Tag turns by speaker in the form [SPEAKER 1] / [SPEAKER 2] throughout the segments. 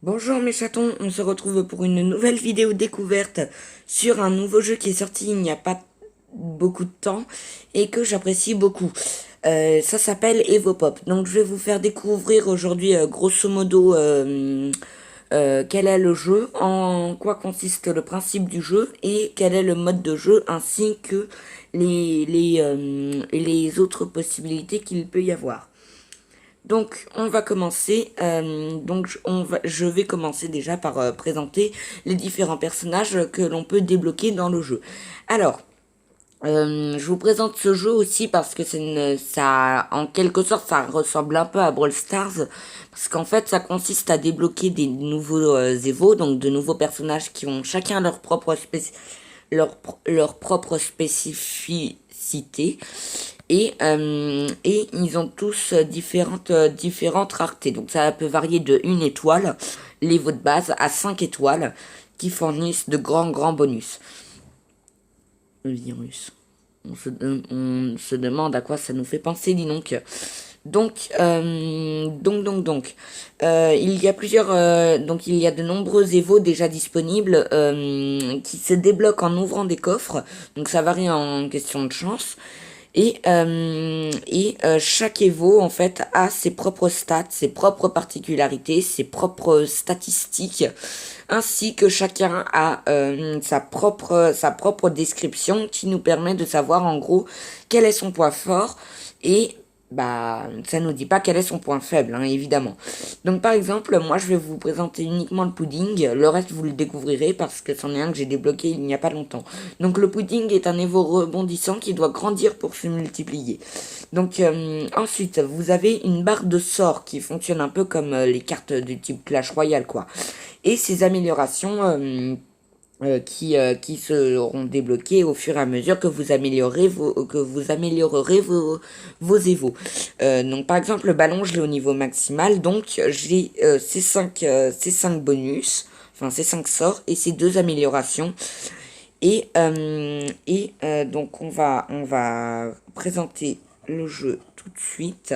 [SPEAKER 1] Bonjour mes chatons, on se retrouve pour une nouvelle vidéo découverte sur un nouveau jeu qui est sorti il n'y a pas beaucoup de temps et que j'apprécie beaucoup. Ça s'appelle Evopop. Donc je vais vous faire découvrir aujourd'hui grosso modo quel est le jeu, en quoi consiste le principe du jeu et quel est le mode de jeu ainsi que les autres possibilités qu'il peut y avoir. Donc, on va commencer. Je vais commencer déjà par présenter les différents personnages que l'on peut débloquer dans le jeu. Alors, je vous présente ce jeu aussi parce que ça, en quelque sorte, ça ressemble un peu à Brawl Stars, parce qu'en fait, ça consiste à débloquer des nouveaux Evo, donc de nouveaux personnages qui ont chacun leur propre spécificité. Et ils ont tous différentes raretés. Donc ça peut varier de 1 étoile, les votes de base, à 5 étoiles, qui fournissent de grands bonus. Le virus. On se demande à quoi ça nous fait penser, dis donc. Il y a il y a de nombreux Evo déjà disponibles qui se débloquent en ouvrant des coffres. Donc ça varie en question de chance. Chaque Evo, en fait, a ses propres stats, ses propres particularités, ses propres statistiques, ainsi que chacun a sa propre description qui nous permet de savoir en gros quel est son point fort et bah ça nous dit pas quel est son point faible, hein, évidemment. Donc par exemple, moi je vais vous présenter uniquement le pudding, le reste vous le découvrirez parce que c'en est un que j'ai débloqué il n'y a pas longtemps. Donc le pudding est un Evo rebondissant qui doit grandir pour se multiplier. Donc ensuite, vous avez une barre de sort qui fonctionne un peu comme les cartes du type Clash Royale, quoi. Et ces améliorations qui seront débloquées au fur et à mesure que vous améliorerez vos évos. Donc par exemple le ballon je l'ai au niveau maximal, donc j'ai ces 5 bonus, enfin ces 5 sorts et ces 2 améliorations. Donc on va présenter le jeu tout de suite.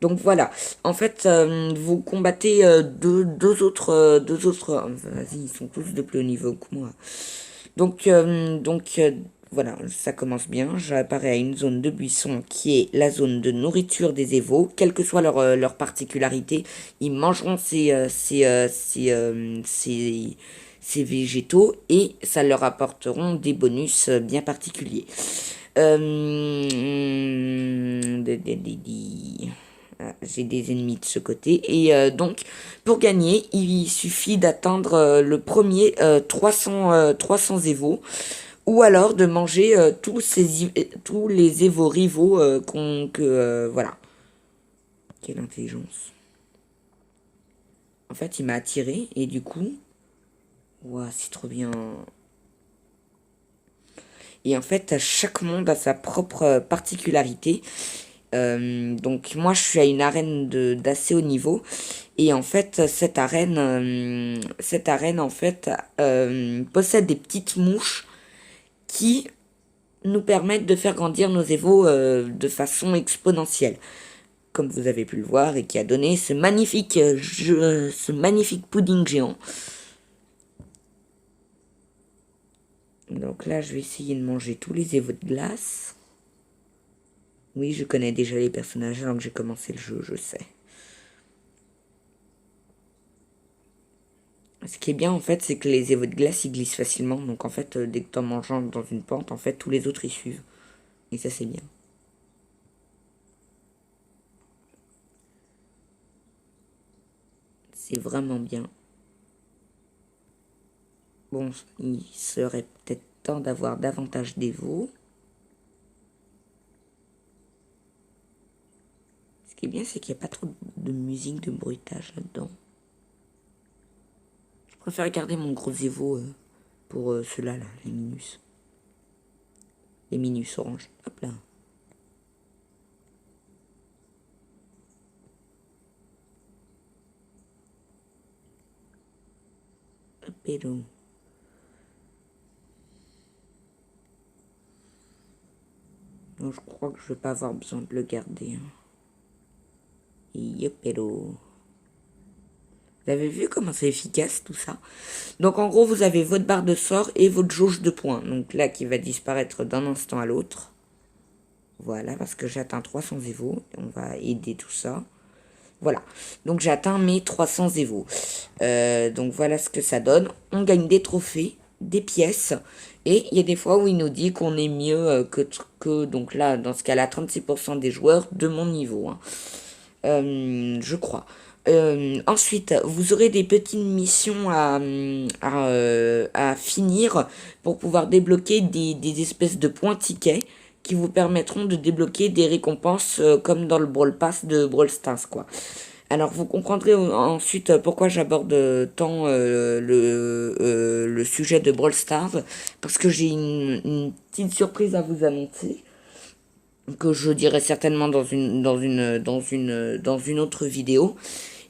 [SPEAKER 1] Donc voilà, en fait, vous combattez deux autres, vas-y, ils sont tous de plus haut niveau que moi. Voilà, ça commence bien. J'apparais à une zone de buisson qui est la zone de nourriture des évos. Quelle que soit leur particularité, ils mangeront ces végétaux et ça leur apporteront des bonus bien particuliers. Euh, j'ai des ennemis de ce côté. Pour gagner, il suffit d'atteindre le premier 300 évos. Ou alors de manger tous les évos rivaux voilà. Quelle intelligence. En fait, il m'a attiré et du coup... Ouah, c'est trop bien. Et en fait, chaque monde a sa propre particularité. Donc moi je suis à une arène d'assez haut niveau et en fait cette arène en fait possède des petites mouches qui nous permettent de faire grandir nos évos de façon exponentielle, comme vous avez pu le voir, et qui a donné ce magnifique pudding géant. Donc là je vais essayer de manger tous les évos de glace. Oui, je connais déjà les personnages alors que j'ai commencé le jeu, je sais. Ce qui est bien en fait, c'est que les évos de glace ils glissent facilement. Donc en fait, dès que tu en manges un dans une pente, en fait, tous les autres y suivent. Et ça, c'est bien. C'est vraiment bien. Bon, il serait peut-être temps d'avoir davantage d'évos. Ce qui est bien, c'est qu'il n'y a pas trop de musique, de bruitage là-dedans. Je préfère garder mon gros évo pour ceux-là, là, les minus. Les minus orange. Hop là. Hop hello. Non, je crois que je vais pas avoir besoin de le garder. Hein. Yop hello. Vous avez vu comment c'est efficace tout ça? Donc en gros, vous avez votre barre de sort et votre jauge de points. Donc là, qui va disparaître d'un instant à l'autre. Voilà, parce que j'ai atteint 300 évos. On va aider tout ça. Voilà, donc j'ai atteint mes 300 évos. Donc voilà ce que ça donne. On gagne des trophées, des pièces. Et il y a des fois où il nous dit qu'on est mieux que donc là, dans ce cas-là, 36% des joueurs de mon niveau. Hein. Je crois. Ensuite, vous aurez des petites missions à finir pour pouvoir débloquer des espèces de points tickets qui vous permettront de débloquer des récompenses comme dans le Brawl Pass de Brawl Stars, quoi. Alors, vous comprendrez ensuite pourquoi j'aborde tant le sujet de Brawl Stars, parce que j'ai une petite surprise à vous annoncer que je dirai certainement dans une autre vidéo.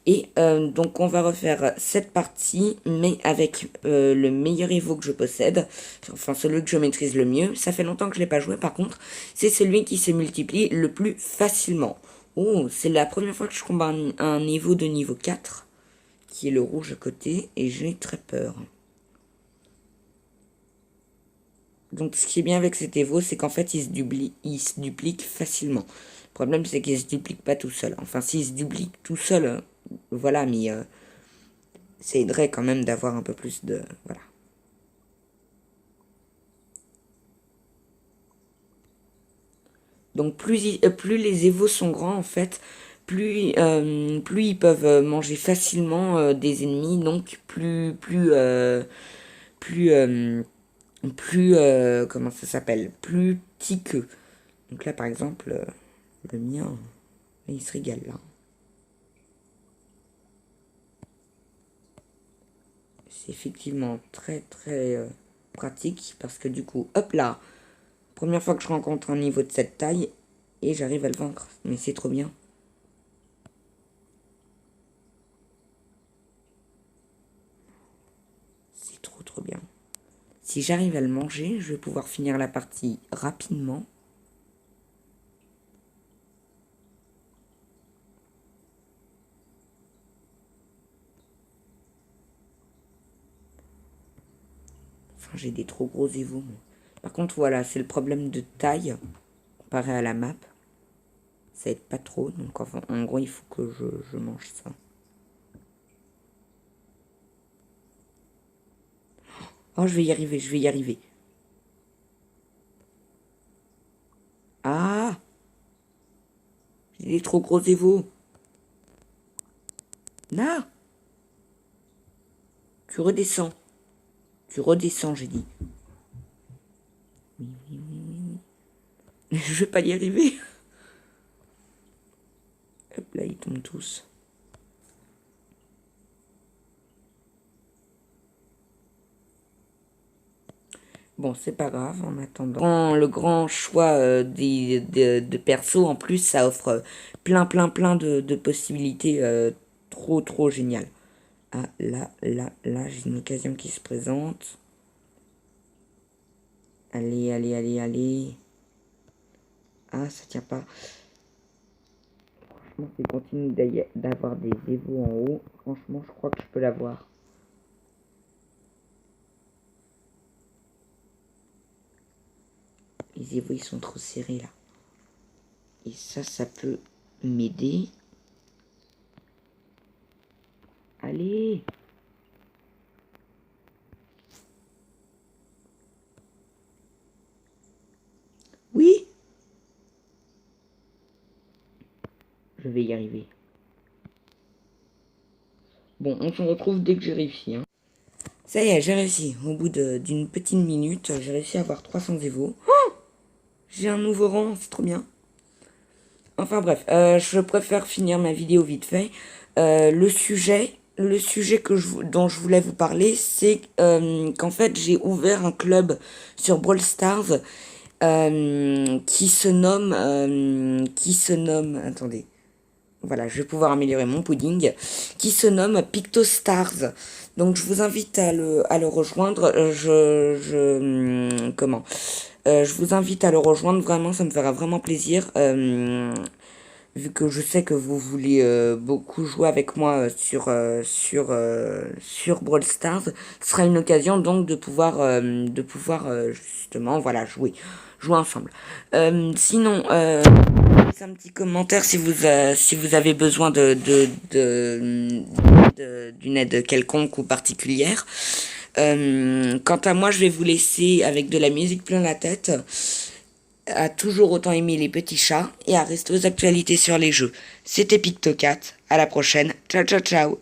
[SPEAKER 1] Et donc on va refaire cette partie, mais avec le meilleur Evo que je possède, enfin celui que je maîtrise le mieux. Ça fait longtemps que je l'ai pas joué, par contre, c'est celui qui se multiplie le plus facilement. Oh, c'est la première fois que je combats un Evo de niveau 4, qui est le rouge à côté, et j'ai très peur. Donc ce qui est bien avec cet Evo, c'est qu'en fait il se duplique facilement. Le problème c'est qu'il se duplique pas tout seul. Enfin s'il se duplique tout seul, voilà, mais ça aiderait quand même d'avoir un peu plus de... Voilà. Donc plus les évos sont grands en fait, plus ils peuvent manger facilement des ennemis, donc comment ça s'appelle, plus petit qu'eux. Donc là par exemple, le mien, il se régale là. C'est effectivement très pratique parce que du coup, hop là, première fois que je rencontre un niveau de cette taille et j'arrive à le vaincre. Mais c'est trop bien. C'est trop bien. Si j'arrive à le manger, je vais pouvoir finir la partie rapidement. Enfin, j'ai des trop gros évos. Par contre, voilà, c'est le problème de taille comparé à la map. Ça aide pas trop, donc enfin, en gros, il faut que je mange ça. Oh, je vais y arriver, je vais y arriver. Ah! J'ai des trop gros évos. Non! Tu redescends. Tu redescends, j'ai dit. Oui. Je vais pas y arriver. Hop là, ils tombent tous. Bon, c'est pas grave, en attendant. Le grand choix de perso, en plus, ça offre plein de possibilités trop géniales. Ah, là, j'ai une occasion qui se présente. Allez. Ah, ça tient pas. Franchement, si je continue d'avoir des évos en haut, franchement, je crois que je peux l'avoir. Les évos, ils sont trop serrés, là. Et ça peut m'aider. Allez! Oui! Je vais y arriver. Bon, on se retrouve dès que j'ai réussi. Hein. Ça y est, j'ai réussi. Au bout d'une petite minute, j'ai réussi à avoir 300 évos. Oh, j'ai un nouveau rang, c'est trop bien. Enfin bref, je préfère finir ma vidéo vite fait. Le sujet dont je voulais vous parler, c'est qu'en fait, j'ai ouvert un club sur Brawl Stars qui se nomme, attendez, voilà, je vais pouvoir améliorer mon pudding, qui se nomme PictoStars. Donc je vous invite à le rejoindre. Je vous invite à le rejoindre, vraiment, ça me fera vraiment plaisir. vu que je sais que vous voulez beaucoup jouer avec moi sur Brawl Stars, ce sera une occasion donc de pouvoir justement voilà jouer ensemble. Sinon, laissez un petit commentaire si vous avez besoin d'une aide quelconque ou particulière. Quant à moi, je vais vous laisser avec de la musique plein la tête, à toujours autant aimer les petits chats et à rester aux actualités sur les jeux. C'était PictoCat, à la prochaine, ciao ciao ciao.